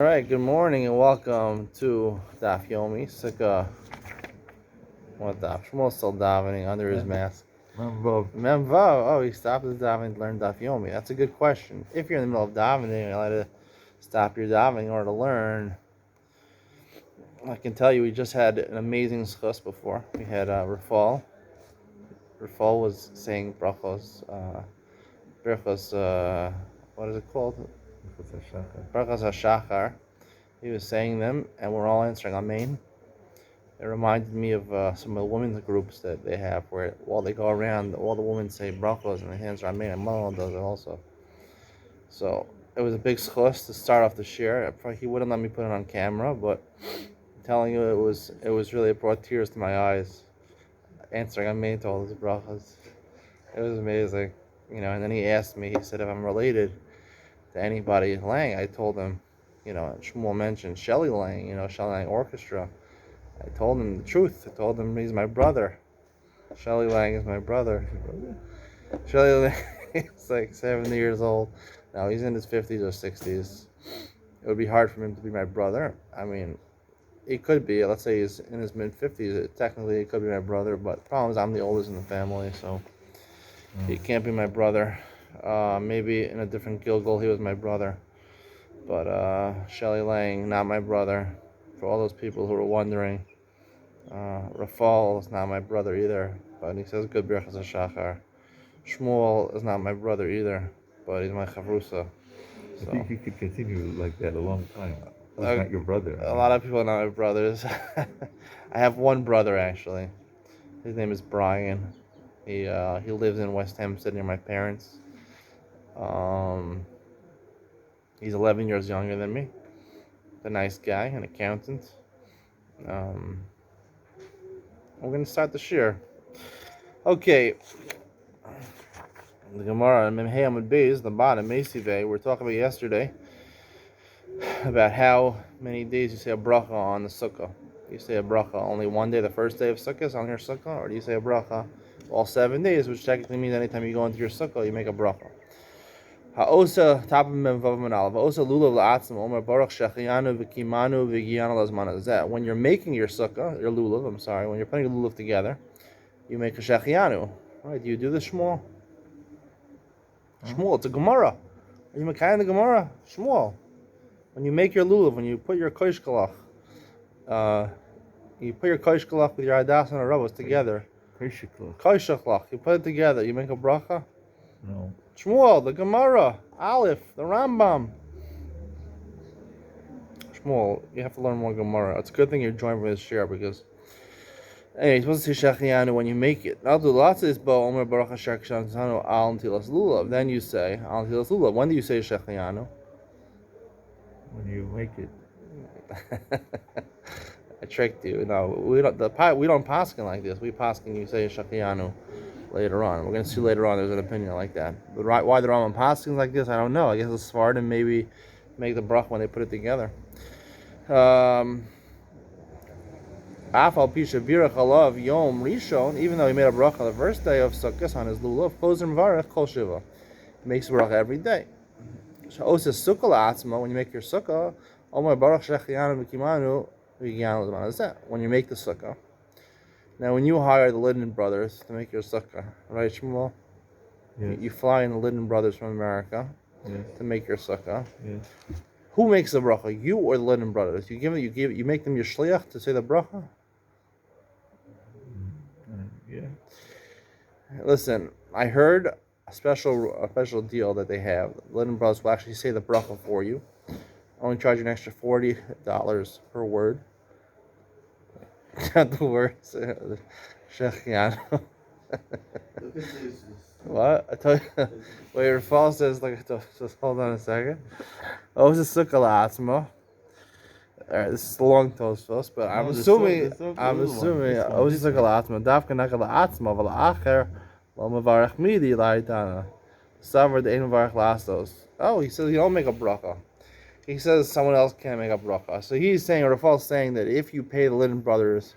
All right, good morning and welcome to Daf Yomi Succah. What Daf? Shmuel's still davening under his mask. Memvav. Oh, he stopped his davening to learn Daf Yomi. That's a good question. If you're in the middle of davening, you're allowed to stop your davening in order to learn. I can tell you, we just had an amazing schus before. We had Rafal. Rafal was saying brachos. What is it called? Brachos HaShachar. He was saying them, and we're all answering Amen. It reminded me of some of the women's groups that they have, where while they go around, all the women say brachos and the hands are Amen, and Malon does it also. So it was a big schos to start off the shir. He wouldn't let me put it on camera, but I'm telling you, it was really, it brought tears to my eyes, answering Amen to all these brachos. It was amazing, And then he asked me, he said if I'm related to anybody Lang. I told him, Shmuel mentioned Shelly Lang, Shelly Lang Orchestra. I told him the truth. I told him he's my brother. Shelly Lang is my brother. Shelly Lang is like 70 years old. Now he's in his 50s or 60s. It would be hard for him to be my brother. I mean, he could be. Let's say he's in his mid-50s. Technically, he could be my brother. But the problem is I'm the oldest in the family, so he can't be my brother. Maybe in a different Gilgal, he was my brother. But Shelly Lang, not my brother. For all those people who were wondering, Rafal is not my brother either, but he says good brachas HaShachar. Shmuel is not my brother either, but he's my chavrusa. I think you could continue like that a long time. He's not your brother. A lot of people are not my brothers. I have one brother actually. His name is Brian. He lives in West Hempstead near my parents. He's 11 years younger than me. A nice guy, an accountant. We're going to start the shir. Okay. The Gemara, Memhei Amud Beis, the bottom, Mesiveh, we were talking about yesterday about how many days you say a bracha on the sukkah. You say a bracha only one day, the first day of sukkah is on your sukkah, or do you say a bracha all 7 days, which technically means anytime you go into your sukkah, you make a bracha. Ha'osa tapim memvav manal. Ha'osa lulav la'atzim omer baruch shechiyanu v'kimanu v'giyanu lazman hazeh. When you're making your sukkah, your lulav, when you're putting a lulav together, you make a shechiyanu. Right? Do you do this, Shmuel? Shmuel, it's a Gemara. Are you Makai in the Gemara? Shmuel. When you make your lulav, when you put your koshkalach, you put your koshkalach with your adas and arabos together. Koshkalach. You put it together. You make a bracha? No. Shmuel, the Gemara, Aleph, the Rambam. Shmuel, you have to learn more Gemara. It's a good thing you're joining for this share because, anyway, you're supposed to say Shechiyanu when you make it. Then you say Al Tilas Lulav. When do you say Shechiyanu? When you make it. I tricked you. No, we don't paskin like this. We paskin you say Shechiyanu later on. We're going to see later on there's an opinion like that. But why the Rambam paskin like this, I don't know. I guess it's smart and maybe make the brach when they put it together. Afal pisha birach alav yom rishon, even though he made a bracha the first day of Sukkot on his lulav, kozim varech kol shiva. He makes a bracha every day. So osa sukkah la'atzma, when you make your sukkah, omar baruch shechiyanu v'kimanu v'giyanu l'zman hazeh. When you make the sukkah. Now, when you hire the Linden brothers to make your sukkah, right, Shmuel? Yes. You fly in the Linden brothers from America to make your sukkah. Yes. Who makes the bracha? You or the Linden brothers? You make them your shliach to say the bracha? Yeah. Listen, I heard a special deal that they have. The Linden brothers will actually say the bracha for you. Only charge you an extra $40 per word. Not the words. Shechianu. What? I told you. Wait, your fall says just hold on a second. Oh, it's a sukkah la'atzma. Alright, this is the long Tosfos, but I'm assuming. Oh, it's a sukkah la'atzma. Dafka naka la'atzma v'la'acher lo mevarech midi la'itana. Savar de'en mevarech lastos. Oh, he says you don't make a bracha. He says someone else can't make a bracha. So he's saying, or Rafal's saying that if you pay the Linden brothers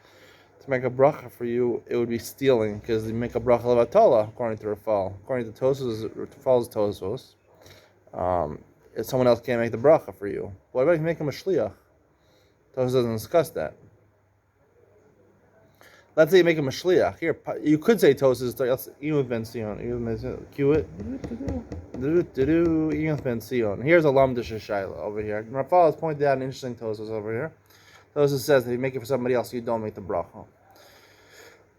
to make a bracha for you, it would be stealing because they make a bracha levatola, according to Rafal. According to Rafal's Tosos, if someone else can't make the bracha for you. What about if you make him a shliach? Tosfos doesn't discuss that. Let's say you make him a shliach. Here, you could say Tosfos. Even Ben Sion. Cue it. Even Ben Sion. Here's a lamdish shayla over here. Rafal has pointed out an interesting Tosfos over here. Tosfos says that if you make it for somebody else, you don't make the bracha.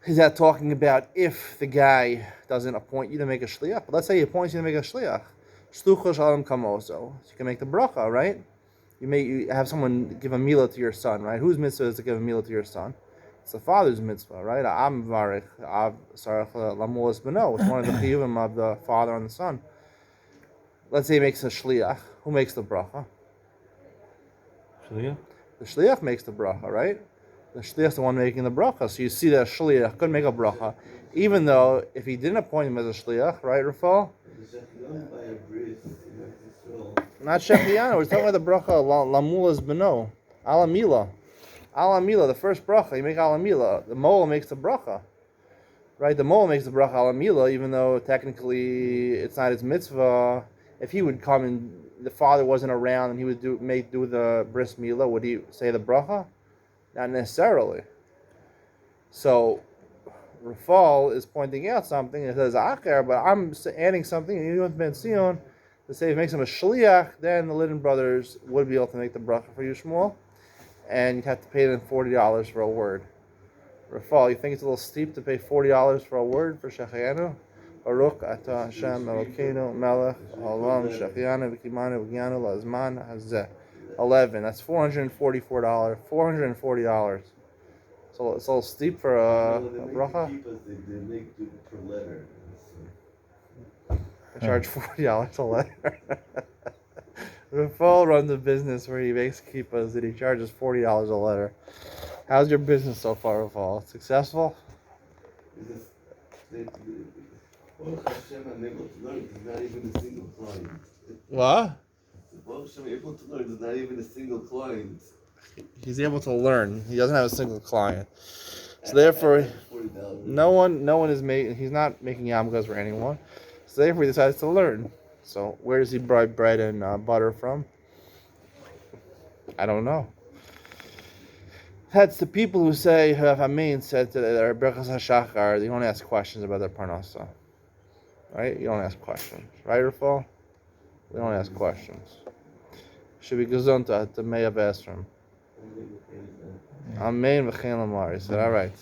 He's not talking about if the guy doesn't appoint you to make a shliach. But let's say he appoints you to make a shliach. Shlucha shalom kamoso. So you can make the bracha, right? You have someone give a milah to your son, right? Whose mitzvah is to give a milah to your son? It's the father's mitzvah, right? Am varich av sarach lamulas beno. It's one of the chiyuvim of the father on the son. Let's say he makes a shliach. Who makes the bracha? Shliach? The shliach makes the bracha, right? The shliach is the one making the bracha. So you see that shliach could make a bracha, even though if he didn't appoint him as a shliach, right, Rafal? Not shechianu. We're talking about the bracha lamulas beno, alamila, alamila. The first bracha you make alamila. The moel makes the bracha, right? The moel makes the bracha alamila, even though technically it's not his mitzvah. If he would come and the father wasn't around and he would do the bris milah, would he say the bracha? Not necessarily. So Rafal is pointing out something. It says Acher, but I'm adding something. And you Ben Sion to say if it makes him a shliach, then the Lidden brothers would be able to make the bracha for you, Shmuel, and you'd have to pay them $40 for a word. Rafal, you think it's a little steep to pay $40 for a word for Shechianu? Baruch Ata Hashem Elokeinu Melech Olam Shechianu V'Kimanu V'Gyanu Lazman Hazeh. 11. That's $444. $440. So it's a little steep for a bracha. They make do per letter. They charge $40 a letter. Rafal runs a business where he makes kippas and he charges $40 a letter. How's your business so far, Rafal? Successful? Baruch Hashem, I'm able to learn. There's not even a single client. What? Baruch Hashem, I'm able to learn. There's not even a single client. He's able to learn. He doesn't have a single client. So therefore, no one is making. He's not making yamgas for anyone. So therefore, he decides to learn. So where does he buy bread and butter from? I don't know. That's the people who say, have Amin said to their Berachas HaShachar, you don't ask questions about their parnasa. Right? You don't ask questions. Right, Rafal? We don't ask questions. Should be gesund to May of Esrim. Amen v'chein lamar. He said, all right.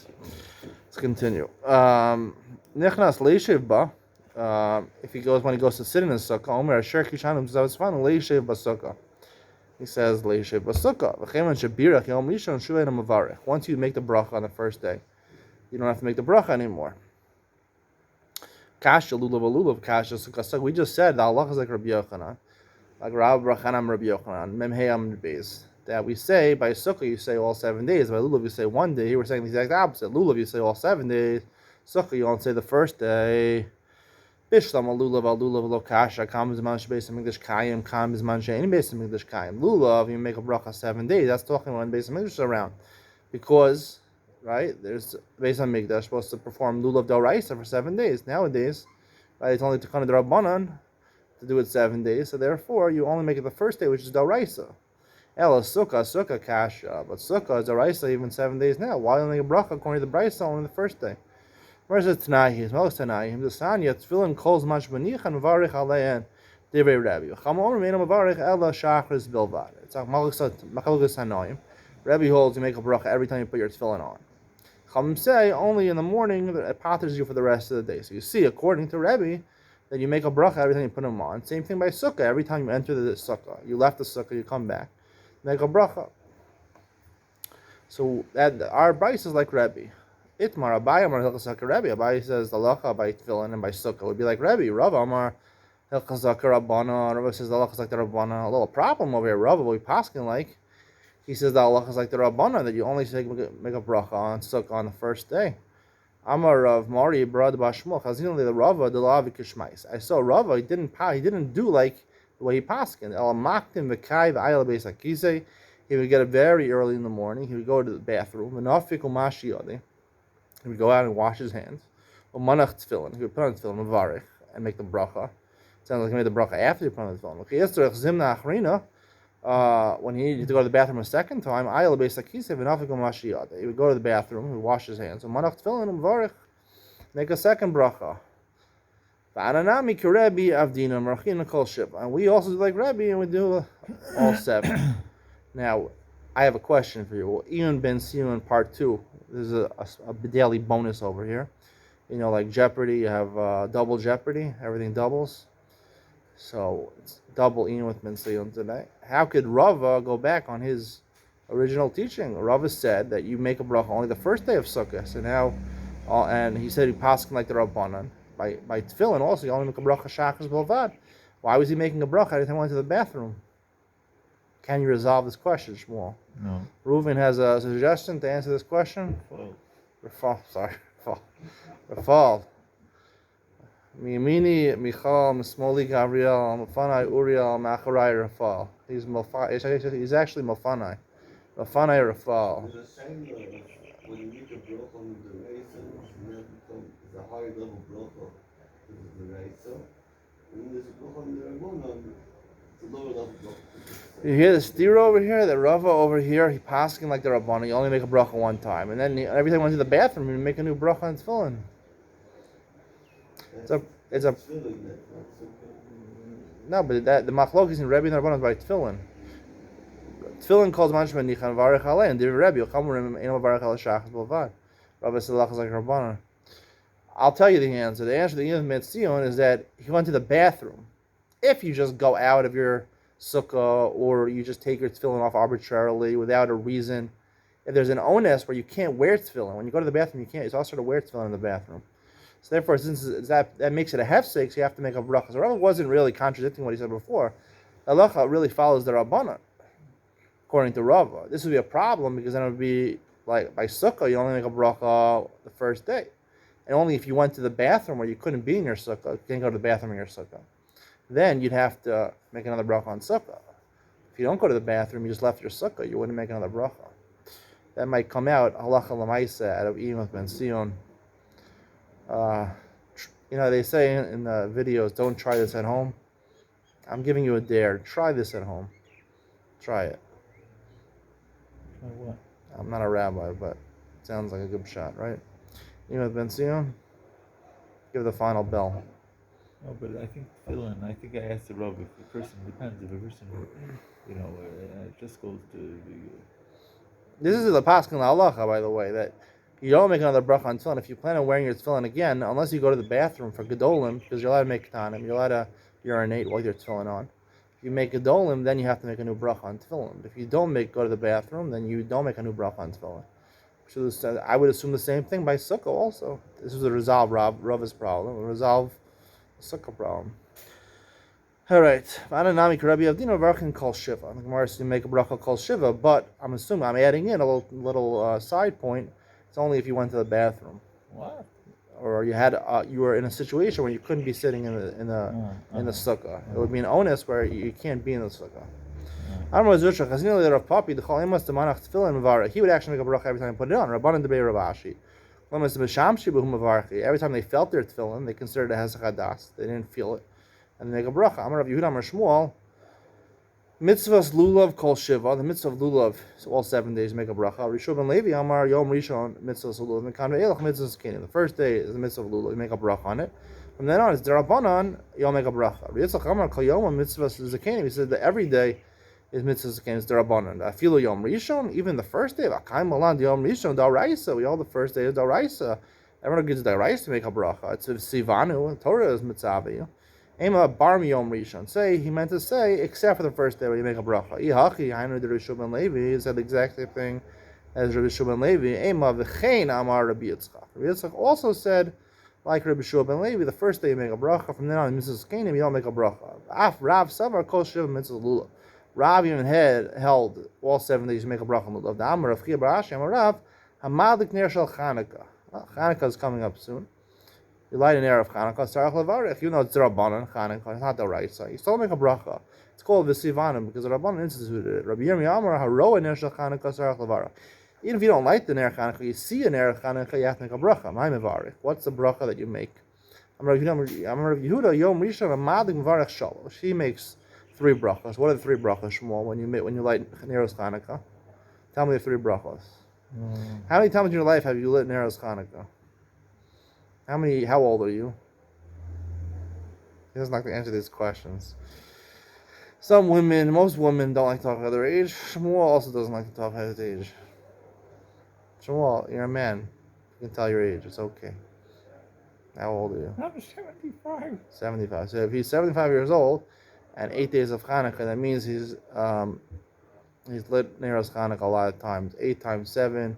Let's continue. Nichnas leishiv ba. If when he goes to sit in his sukkah, Omer asher kishanim zavasvan leishiv basukkah. He says leishiv basukkah. V'chein shabirach yom lishon shuvei mavarech. Once you make the bracha on the first day, you don't have to make the bracha anymore. Kasha lulav kasha sukkah. We just said the halacha is like Rabbi Yochanan, like Rav Brachanam Rabbi Yochanan memheyam beis. That we say by sukkah you say all 7 days. By lulav you say 1 day. Here we're saying the exact opposite. Lulav you say all 7 days. Sukkah you only say the first day. Bishlam lulav lo kasha kam zman shebeis hamikdash kayim kam zman she'ein beis hamikdash kayim. Lulav you make a bracha 7 days. That's talking when beis hamikdash is around, because right there's beis hamikdash supposed to perform lulav d'oraisa for 7 days. Nowadays, right, it's only to kind of d'rabbanan to do it 7 days. So therefore you only make it the first day, which is d'oraisa. Ela sukkah kasha, but sukkah is a raisa even 7 days now. Why only a bracha according to the brisa only the first day? Where's the Tanai? His most Tanai. Him the Sanya tefillin calls much benich and varich alein divrei Rabbi. Chamor meina mavarich ela shachris bilvad. It's like machalus hanoim. Rabbi holds you make a bracha every time you put your tefillin on. Chum say only in the morning it pathers you for the rest of the day. So you see, according to Rabbi, that you make a bracha every time you put them on. Same thing by sukkah. Every time you enter the sukkah, you left the sukkah, you come back. Make a bracha. So that our brayso is like Rebbe. Itmar Abai Amar Hilchas Rebbe. Abai says the halacha by tefillin and by sukkah would be like Rebbe. Rav Amar Hilchas Rabbana. Rav says the halacha is like the Rabbana. A little problem over here. Rav we paskin like he says the halacha is like the Rabbana, that you only make a bracha on sukkah on the first day. Amar Rav Mari Brad Bashmuel Chazinu the Rava the Lavi Kishmais. I saw Rava. He didn't do like the way he paskin. El maktim v'kai v'ayel beis hakisei. He would get up very early in the morning. He would go to the bathroom. V'nafik u'mashi yodeh. He would go out and wash his hands. U'manach tefillin. He would put on tefillin, mavarich, and make the bracha. Sounds like he made the bracha after you put on the tefillin. Okay, yes, zimna achrina. When he needed to go to the bathroom a second time, he would go to the bathroom, he would wash his hands, make a second bracha. And we also do like Rebbe, and we do all 7. Now, I have a question for you. Well, Ian Ben Sion part 2. There's a daily bonus over here. You know, like Jeopardy, you have double Jeopardy, everything doubles. So it's double Ian with Ben Sion today. How could Rava go back on his original teaching? Rava said that you make a bracha only the first day of Sukkot. So now, and he said he passed like the Rabbanan. By tefillin also, you only make a bracha shachas b'lvad. Why was he making a bracha every time he went to the bathroom? Can you resolve this question, Shmuel? No. Reuven has a suggestion to answer this question. Rafal. Miyamini, Michal, Mismoli, Gabriel, Mafanai, Uriel, Macharai, Rafal. He's actually Mafanai. Mafanai, Rafal. There's a saying when you make a bracha on the Reisa, it's a higher level bracha because of the Reisa. And there's a bracha on the Rabbanan, it's a lower level bracha. You hear the steer over here, the Rava over here, he passing like the Rabbanan. You only make a bracha one time. And then every time he went to the bathroom, he would make a new bracha on tefillin. It's a no, but the machlokes in Rebbe and Rabbanan by tefillin. Tefillin calls manshman nichan varech alei, and the Rebbe yochamurim eno varech al shachas b'lvad. Rabbi said lachas like Rabbanan. I'll tell you the answer. The answer to the Ian Ben Sion is that he went to the bathroom. If you just go out of your sukkah or you just take your tefillin off arbitrarily without a reason, if there's an onus where you can't wear tefillin, when you go to the bathroom, you can't. It's also to wear tefillin in the bathroom. So therefore, since that makes it a hefsek, so you have to make a bracha. So Rava wasn't really contradicting what he said before. Halacha really follows the Rabbanan, according to Rava. This would be a problem because then it would be like by sukkah, you only make a bracha the first day, and only if you went to the bathroom where you couldn't be in your sukkah, you can't go to the bathroom in your sukkah. Then you'd have to make another bracha on sukkah. If you don't go to the bathroom, you just left your sukkah, you wouldn't make another bracha. That might come out halacha l'maisa out of Ian Ben Sion. They say in the videos, don't try this at home. I'm giving you a dare. Try this at home. Try it. Try what? I'm not a rabbi, but it sounds like a good shot, right? Ben Sion, give the final bell. No, but I think tefillin. I think I asked the Rav if a person depends if a person, just goes to. This is the pasuk in the halacha, by the way, that you don't make another bracha on tefillin if you plan on wearing your tefillin again, unless you go to the bathroom for gedolim, because you're allowed to make ketanim, you're allowed to urinate while you're tefillin on. If you make gedolim, then you have to make a new bracha on tefillin. If you don't go to the bathroom, then you don't make a new bracha on tefillin. So I would assume the same thing by sukkah also. This was a resolve Rava's problem, a resolve sukkah problem. All right. Ananami Rabbi Avdino Varkin call Shiva. The Gemara says you make a bracha called Shiva, but I'm adding in a little side point. It's only if you went to the bathroom. What? Or you were in a situation where you couldn't be sitting in the sukkah. It would be an onus where you can't be in the sukkah. He would actually make a bracha every time he put it on. Rabbanan debei Ravashi. Every time they felt their tefillin, they considered it hesach hadas. They didn't feel it, and they make a bracha. Amar Rav Yehuda Amar Shmuel. Mitzvahs lulav kol shiva. The mitzvah of lulav, so all 7 days make a bracha. Rishon ben Levi Amar Yom Rishon mitzvahs lulav. Mekan ve'elach mitzvahs kinin. The first day is the mitzvah of lulav. You make a bracha on it. From then on, it's derabanan. You'll make a bracha. Yitzchak Amar kol yom mitzvahs zakenim. He said that every day is mitzvahs zakenim. It's derabanan. Afilu Yom Rishon. Even the first day. V'akaim malan Yom Rishon da'oraisa. We all the first day is da'oraisa. Everyone gives da'oraisa to make a bracha. It's sivanu. Torah is mitzavi. Ema bar miyom rishon. Say he meant to say except for the first day where you make a bracha. Ihachi hainu de Rishon ben Levi. He said the exact same thing as Rabbi Shua ben Levi. Ema v'chein amar Rabbi Yitzchak. Rabbi Yitzchak also said like Rabbi Shua ben Levi. The first day you make a bracha. From then on, Mrs. Kanim, you don't make a bracha. Af Rav Savar kol shiva mitzvah lulav. Rav even held all 7 days you make a bracha on lulav. The Amar of Chia Barashi Amar Rav Hamadik ner shel Chanukah. Chanukah is coming up soon. You light an air of Chanukah, Sarach Levarech. You know it's Rabbanan, Chanukah, it's not the right side. You still make a bracha. It's called V'sivanim because the Rabbanan instituted it. Rabbi Yirmiyah Amar Haroa ner shel Chanukah, Sarach Levarech. Even if you don't light the ner Chanukah, you see an air of Chanukah, you have to make a bracha. My mevarech. What's the bracha that you make? I'm Rav Yehuda Yom Rishon Amadik Mevarech Shalosh. He makes 3 brachos. What are the 3 brachos, Shmuel? When you light Neros Chanukah, tell me the 3 brachos. How many times in your life have you lit Neros Chanukah? How old are you? He doesn't like to answer these questions. Most women don't like to talk about their age. Shmuel also doesn't like to talk about his age. Shmuel, you're a man. You can tell your age. It's okay. How old are you? I'm 75. 75. So if he's 75 years old and 8 days of Hanukkah, that means he's lit Neros Hanukkah a lot of times. 8 times 7,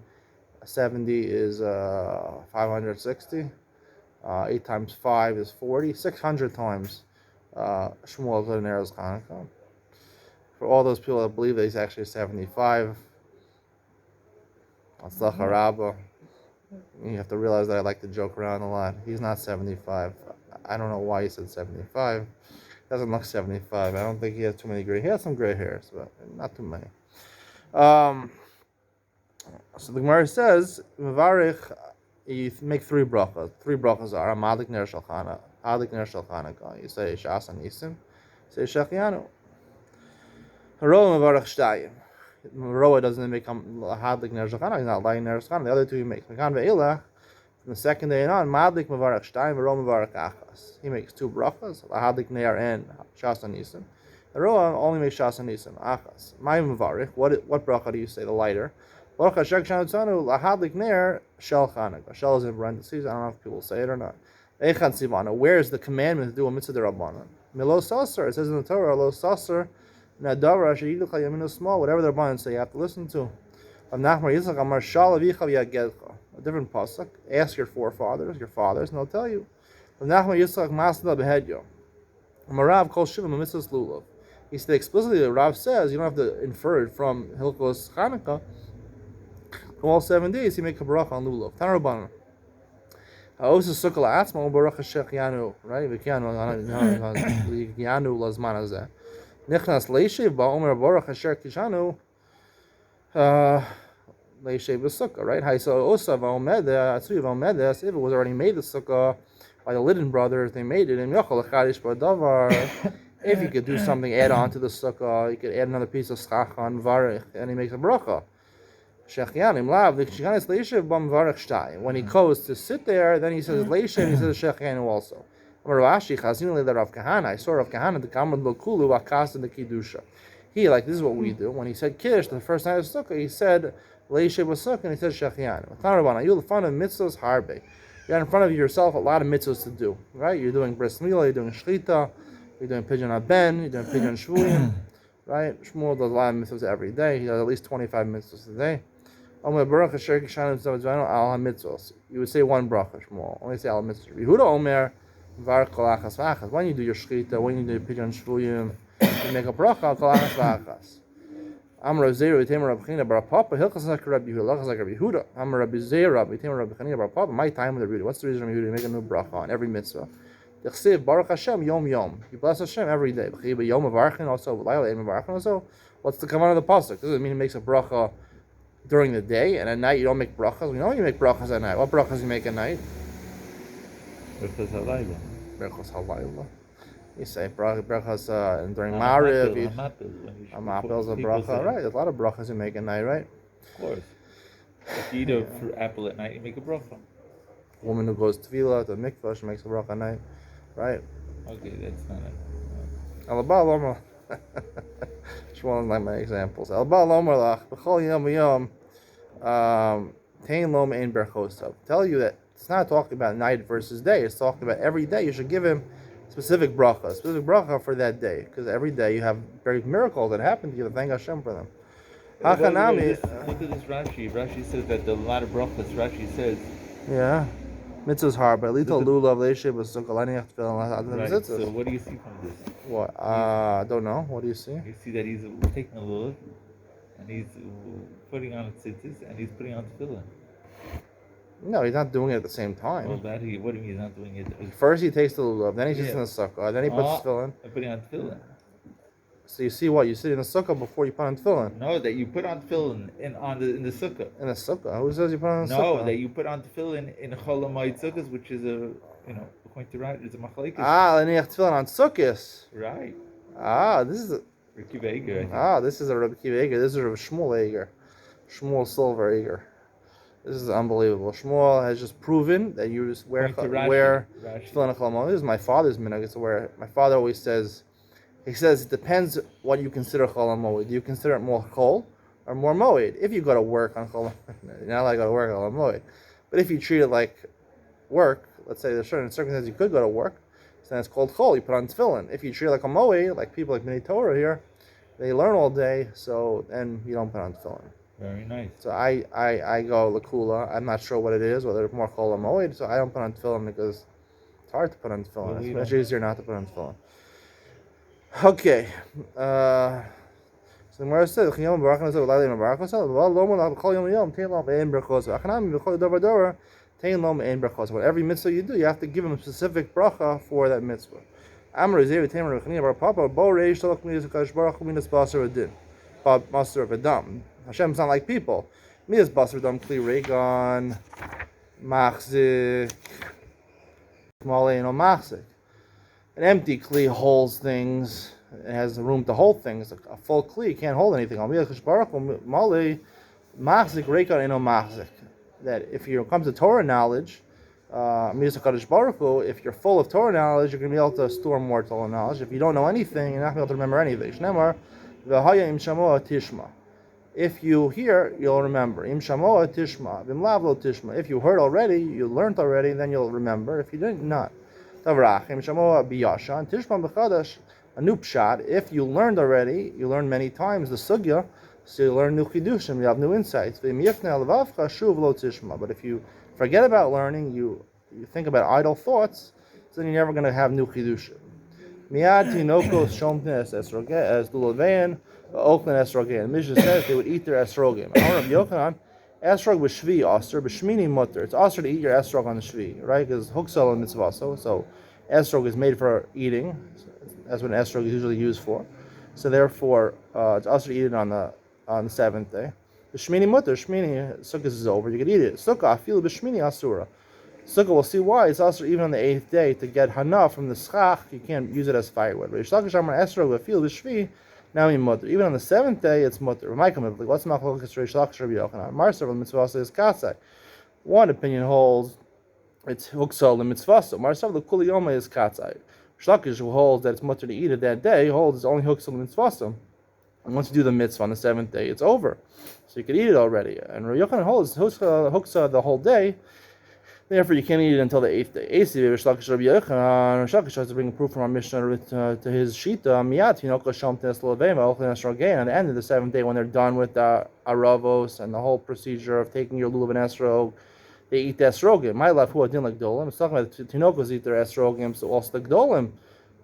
70 is 560. 8 times 5 is 40. 600 times Shmuel lit Neros Hanukkah. For all those people that believe that he's actually 75, Atzlacha Rabbah. You have to realize that I like to joke around a lot. He's not 75. I don't know why he said 75. He doesn't look 75. I don't think he has too many gray. He has some gray hairs, but not too many. So the Gemara says, Mevarich, you make 3 brachas. 3 brachas are Amadik Ner Shalchana, Hadik Ner Shalchanaka. You say Shas and Isim. Say Shechianu. Haroah Mevarich Shtayim. Roa doesn't make Hadlik Ner Shulchan, he's not lighting Ner Shulchan. The other 2 he makes. Mekan ve'ilach, from the second day and on, Madlik Mevarach Shtayim, Roa Mevarach Achas. He makes 2 brachas, Hadlik Ner and Shas Nisim. The Roa only makes Shas Nisim, Achas. My Mevarach, what bracha do you say, the lighter? Baruch Hashem Shanutzanu, Lahadlik Ner, Shel Chanukah. Shel is in parentheses, I don't know if people say it or not. Echad Sivana, where is the commandment to do a mitzvah derabbanan? Milo Sasser, it says in the Torah, Lo Sasser, whatever the Rabbanan say, you have to listen to. A different pasuk. Ask your forefathers, your fathers, and they'll tell you. He said explicitly, the Rav says, you don't have to infer it from Hilchos Chanukah. From all 7 days, he make a bracha on lulav. Tan Rabbanan. Ha'osus sukkah la'atzmo baruch hashech right? V'kiyanu lazman hazeh. Nichnas leishev ba'omer baruch asher kishanu leishev b'sukkah, right? Ha'isa osa va'omedeh, atzui va'omedeh, if it was already made the sukkah by the Liddon brothers, they made it, and yochel l'chadish ba'davar, if you could do something, add on to the sukkah, you could add another piece of skacha and varich, and he makes a bracha. Shechianim lav, the shechianis leishev ba'm varich shtay. When he goes to sit there, then he says leishev, he says shechianu also. Rashi Chazinu le Rav Kahana. I saw Rav Kahana the Kamad Lokulu Akas in the Kiddusha. He this is what we do. When he said Kiddush the first night of Sukkah, he said Leishe Sukkah and he said Shechianu. Tanarabana, you'll find a mitzvahs harbe. You got in front of yourself a lot of mitzvahs to do. Right? You're doing bris milah, you're doing shchita, you're doing pidyon aben, you're doing pidyon shvuyim. Right? Shmuel does a lot of mitzvahs every day. He does at least 25 mitzvahs a day. Omer Baruch Asher Kishanu Tzavadzvanu Al HaMitzvahs. You would say 1 bracha Shmuel. Only say Al HaMitzvahs. Yehuda Omer. When you do your shchita, when you do your pidyon shvuyim, you make a bracha kolachas v'achas. Amar Rav Zeira v'temer Rav Chanina bar Papa hilchas like Rabbi Yehuda, hilchas like Rabbi Yehuda. Amar Rabbi Zeira v'temer Rav Chanina bar Papa. My time with the reader. What's the reason Rabbi Yehuda make a new bracha on every mitzvah? T'chsev Baruch Hashem yom yom. You bless Hashem every day. B'chiyah yom avarchin also v'layla yom avarchin also. What's the command of the pasuk? Does it mean he makes a bracha during the day and at night you don't make brachas? We know you make brachas at night. What brachas you make at night? Berachos halayla. Berachos halayla. You say brachas during Mariv. Hamapil is a bracha, right? There's a lot of brachas you make at night, right? Of course. If you eat an apple at night, you make a bracha. A woman who goes tefillah to mikvah, she makes a bracha at night, right? Okay, that's not it. Alabal Omer. Shmuel doesn't like my examples. Alabal Omer lach b'chol yom v'yom tein lo me'en berchosav. Tell you that it's not talking about night versus day. It's talking about every day. You should give him specific bracha for that day, because every day you have very miracles that happen to you. Thank Hashem for them. Look at this Rashi. Rashi says that a lot of brachas. Rashi says. Yeah, mitzvah's hard, but little lulav leishev b'sukkah laniach tefillin. Right. So what do you see from this? What? I don't know. What do you see? You see that he's taking a lulav and he's putting on tzitzis and he's putting on tefillin. No, he's not doing it at the same time. Well, what do you mean he's not doing it? First he takes the lulav, then he sits in the sukkah, then he puts tefillin. I'm putting on tefillin. So you see what? You sit in the sukkah before you put on tefillin. No, that you put on tefillin in the sukkah. In the sukkah? Who says you put on the sukkah? No, that you put on tefillin in Chol Hamoed Sukkos, which is a according to right, there's a machlekes. Leniach tefillin on Sukkos. Right. This is a Ricky Eiger, I think. this is a Rabbi Kiva Eiger. This is a Shmuel Eiger, Shmuel Silver Eiger. This is unbelievable. Shmuel has just proven that you just wear Rashi. tefillin chol. This is my father's minhag. It's where my father always says. He says it depends what you consider chol hamoed. Do you consider it more chol or more moed? If you go to work on chol, you're not allowed to go to work on chol hamoed. But if you treat it like work, let's say there's certain circumstances you could go to work, so then it's called chol. You put on tefillin. If you treat it like a moed, like people like Bnei Torah here, they learn all day, so then you don't put on tefillin. Very nice. So I go lakula. I'm not sure what it is, whether it's more chol or moed. So I don't put on tefillin because it's hard to put on tefillin. It's much easier not to put on tefillin. Okay. So the Gemara says, "Chiyom barakos v'laylim barakos v'al lo mo l'chol yom yom tein lo ve'en brachos v'achanami v'chol davar davar tein lo ve'en brachos." Whatever mitzvah you do, you have to give him a specific bracha for that mitzvah. Amar Zev Tamer Rechani Bar Papa Bo Reish Shalach Midas Kadosh Baruch Hu Midas Basar Adin, Basar V'Dam. Hashem's not like people. Midas Basar V'Dam Kli Regan Machzik Malay no Machzik. An empty kli holds things. It has the room to hold things. A full kli can't hold anything. That if you come to Torah knowledge, if you're full of Torah knowledge, you're going to be able to store more Torah knowledge. If you don't know anything, you're not going to be able to remember anything. If you hear, you'll remember. If you heard already, you learned already, then you'll remember. If you didn't, not. A new pshat. If you learned already, you learned many times the sugya, so you learn new chidushim, you have new insights. But if you forget about learning, you think about idle thoughts, so then you're never going to have new chidushim. Miyad tinokos shomtnes esrogeh as lulavein oakland esrogeh. The Mishnah says they would eat their esrogim. Esrog b'shvi aser b'shmini mutter. It's aser to eat your esrog on the shvi, right? Because huksal and mitzvah. So esrog is made for eating. That's what an esrog is usually used for. So therefore, it's aser to eat it on the seventh day. The shmini mutter, shmini sukkah is over. You can eat it. Sukkah afilu b'shmini asura. Sukkah, we'll see why it's aser even on the eighth day to get hana from the schach. You can't use it as firewood. Rish Lakish Amar esrog afilu b'shvi. Now in mutter. Even on the seventh day, it's mutter. What's machlokas Rish Lakish Rabbi Yochanan? Marsav mitzvah says katzai. One opinion holds it's huksal the mitzvah. Marsav the kuli yoma is katzai. Rish Lakish, who holds that it's mutter to eat it that day, holds it's only huksal the mitzvah. And once you do the mitzvah on the seventh day, it's over. So you can eat it already. And Rabbi Yochanan holds huksal the whole day. Therefore, you can't eat it until the eighth day. Rish Lakish Rabbi Yochanan. Rish Lakish has to bring a proof from our Mishnah to his shita. Miyat hinokos shomtes lovema ochlin esrogay. On the end of the seventh day, when they're done with the aravos and the whole procedure of taking your lulav and esrog, they eat the esrogim. My life, who didn't like gdolim. It's talking about the tinokos eat their esrogim, so also the gdolim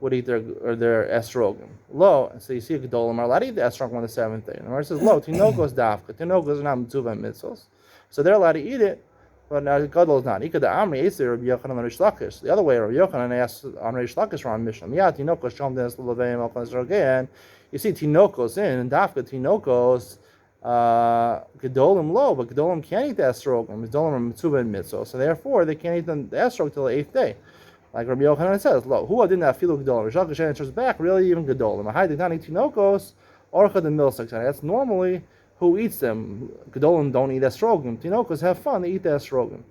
would eat their esrogim. Lo, so you see a gdolim are allowed to eat the esrogim on the seventh day. And the Gemara says, lo, tinokos dafka. Tinokos are not mitzvah and mitzvos, so they're allowed to eat it. But Gadol is not. The other way, Rabbi Yochanan asked on Reish Lakish from Mishnah. You see Tinokos in Dafka Tinokos Gedolim low, but Gedolim can't eat the esrogim. Gedolim are mitzvah and mitzvah, so therefore they can't eat the esrog till the eighth day. Like Rabbi Yochanan says, lo, who didn't have filu Gedolim? Reish Lakish answers back, really even Gedolim. I did not eat Tinokos orcha the milsek. That's normally who eats them. Gedolim don't eat esrogim. Tinokos have fun, they eat the esrogim.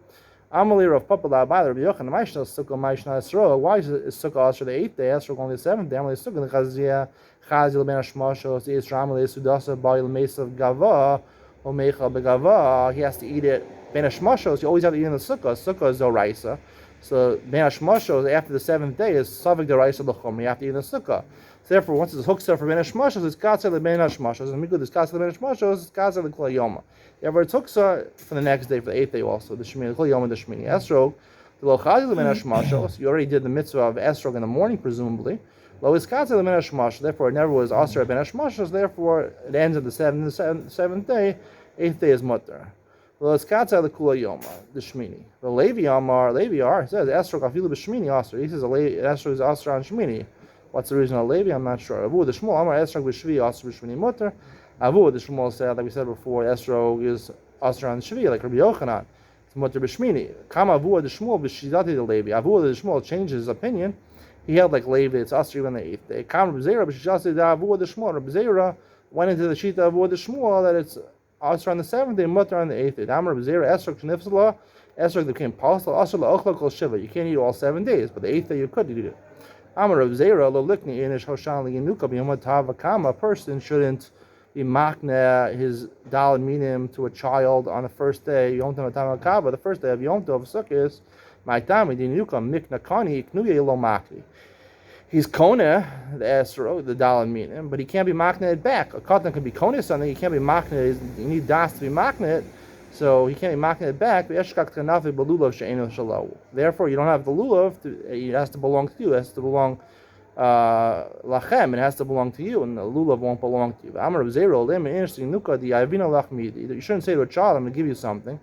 Amalei Rav Papa La'abai Rabbi Yochanan Maishna Sukkah Maishna Esrog. Why is Sukkah after the eighth day? Esrog only the seventh day. Amalei Sukkah Chazia Chazil Ben Hashmashos Is Ramalei Sudasa Ba'il Mesav Gava Omecha Begava. He has to eat it Ben Hashmashos. You always have to eat in the Sukkah. Sukkah is Doraisa. So Ben Hashmashos after the seventh day is Savik Doraisa L'chom. You have to eat in the Sukkah. So therefore, once it's hooked up for Ben Hashmashos, it's Katzah Ben Hashmashos. And Mikud is Katzah Ben Hashmashos, it's Katzah L'Kol Yoma. Therefore, it's hooked for the next day, for the eighth day also. The Shemini L'Kol Yoma, the Shemini Esrog. The Lo Chazil Ben Hashmashos. You already did the mitzvah of Esrog in the morning, presumably. Lo is Katzah Ben Hashmashos. Therefore, it never was Asher Ben Hashmashos. Therefore, it ends at the seventh day. Eighth day is Mutter. Lo is Katzah L'Kol Yoma, the Shemini. The Levi Amar, Levi Ar says Esrog Afilu B'Shemini Asher. He says Esrog is Asher on Shemini. What's the reason of Levi? I'm not sure. Avu the Shmuel Amar Esrog b'Shvi Asher b'Shmini Mutter. Avu the Shmuel said, like we said before, Esrog is Asher on Shvi, like Rabbi Yochanan. It's Mutter b'shmini. Kama avua de Shmuel b'shidati de Levi. Avua de Shmuel changed his opinion. He held like Levi, it's usher even the 8th day. Kama b'zeira b'shidati de avua de Shmuel. B'zeira went into the shita of avua de Shmuel that it's usher on the 7th day, mutter on the 8th day. Amar b'zeira esrog shnifsala. Esrog became possible. Usher la'ochla kol shiva. You can't eat all 7 days, but the 8th day you could eat it. Amar b'zeira lo likni inish hoshan liyinuka b'yom tavakama. A person shouldn't be makna his daled minim to a child on the first day, Yom Tov Tamakaba, the first day of Yom Tov Sukkot, my time, mikna kani, knuye lo makni. He's kona, the esro, the daled minim, but he can't be makna it back. A katan can be kona something, he can't be makna, you need das to be makna it, so he can't be makna it back. Therefore, you don't have the lulav, it has to belong to you, it has to belong lachem, it has to belong to you, and the lulav won't belong to you. Amar Zero, interesting nuka the ayvina lachmidi. You shouldn't say to a child, "I'm going to give you something,"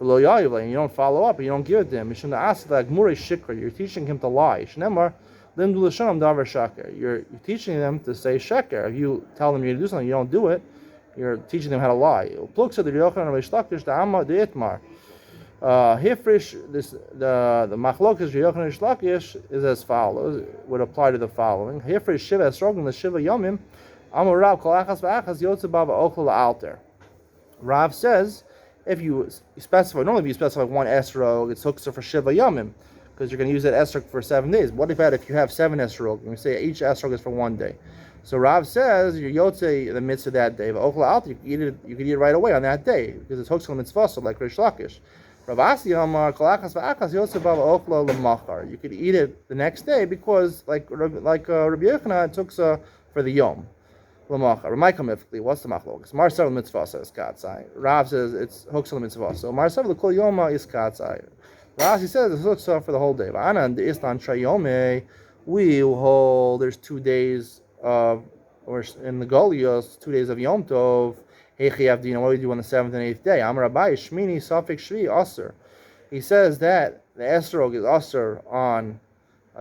and you don't follow up, and you don't give it to him. You shouldn't ask like murei shikra. You're teaching him to lie. Shnemar limdu l'shanam davar shaker. You're teaching them to say sheker. If you tell them you're going to do something, you don't do it. You're teaching them how to lie. Pluk said the Yochanan Reish Lakish the Amma the Itmar. Hifrish, the machlokas Yochanan Reish Lakish is as follows. Would apply to the following: Hifrish shiva esrogim the shiva yomim. Amar Rav kol achas v'achas yotzei ochel alter. Rav says if you specify, normally if you specify one esrog, it's huksa for shiva yomim because you're going to use that esrog for 7 days. What about if you have 7 esrog? You say each esrog is for 1 day. So Rav says your yotzei the mitzvah that day. But ochel alter you can eat it right away on that day because it's huksa mitzvah like Reish Lakish. Ravasi Amar Kolachas Va'achas Yosef Bava Ochla L'Machar. You could eat it the next day because, like Rabbi Yochanan, it took for the Yom L'Machar. Ramaika what's the Machlokes? Marsav Mitzvah says Katzai. Rav says it's Hoksa Mitzvah. So Marsav L'Kol Yoma is Katzai. Rashi says it's Hoksa for the whole day. Va'ana and the Istan Trayome, we hold there's 2 days of, or in the Golios, 2 days of Yom Tov. What do we do on the 7th and 8th day? Amar Abai Shmini Safik Shvi Aser. He says that the esrog is Aser on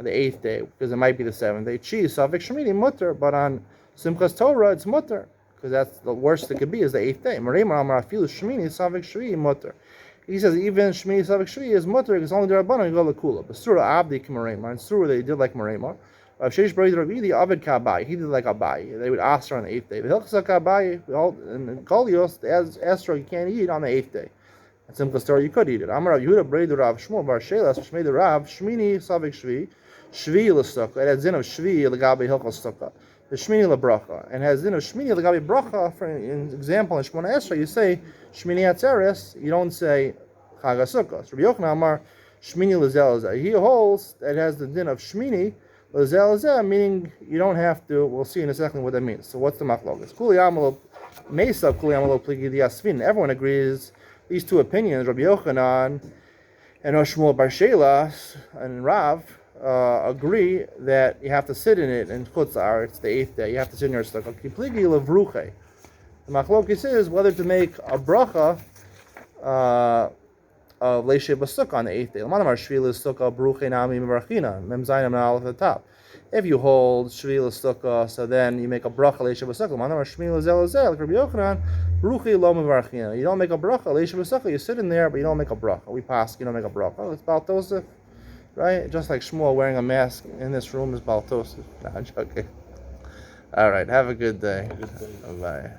the 8th day because it might be the 7th day. Chi Safik Shmini Mutter, but on Simchas Torah it's Mutter because that's the worst it could be is the 8th day. Marema Amar Afilu Shmini Safik Shvi Mutter. He says even Shmini Safik Shvi is Mutter because only the Rabbanan go Lakula. But Surah Abdi Kimarema and Surah they did like Marema. He did like Abai. They would ask her on the 8th day. But Hilchas Abai and Kolios, the esrog you can't eat on the 8th day. At Simchas Torah you could eat it. Amar Rav Yehuda Breidu Rav Shmuel Bar Shelas Shmei the Rav Shmini Savik Shvi Shvi l'Sukkah. It has din of Shvi l'Gabe Hilchas Sukkah. The Shmini l'Bracha and has din of Shmini l'Gabe Bracha. For an example in Shmona Esrei you say Shmini Atzeres. You don't say Chag HaSukkah. So Rabbi Yochanan Amar Shmini l'Zelazah. He holds that it has the din of Shmini. Meaning you don't have to. We'll see in a second what that means. So what's the machlokas? Everyone agrees. These 2 opinions, Rabbi Yochanan and Shmuel Bar Shelas and Rav, agree that you have to sit in it in Chutzar. It's the 8th day. You have to sit in your sukkah. The machlokas is whether to make a bracha of Leishe B'Sukkah on the 8th day. L'manamar Shvila Sukkah Bruche Nami Mevarchina Mem Zayin Aleph at the top. If you hold Shvila Sukkah, so then you make a bracha Leishe B'Sukkah. L'manamar Shvila Zel like Rabbi Yochanan Bruche Lo Mevarchina. You don't make a bracha Leishe B'Sukkah. You sit in there, but you don't make a bracha. We pass. You don't make a bracha. It's Baal Tosef, right? Just like Shmuel wearing a mask in this room is Baal Tosef. Nah, I'm joking. All right. Have a good day. Bye.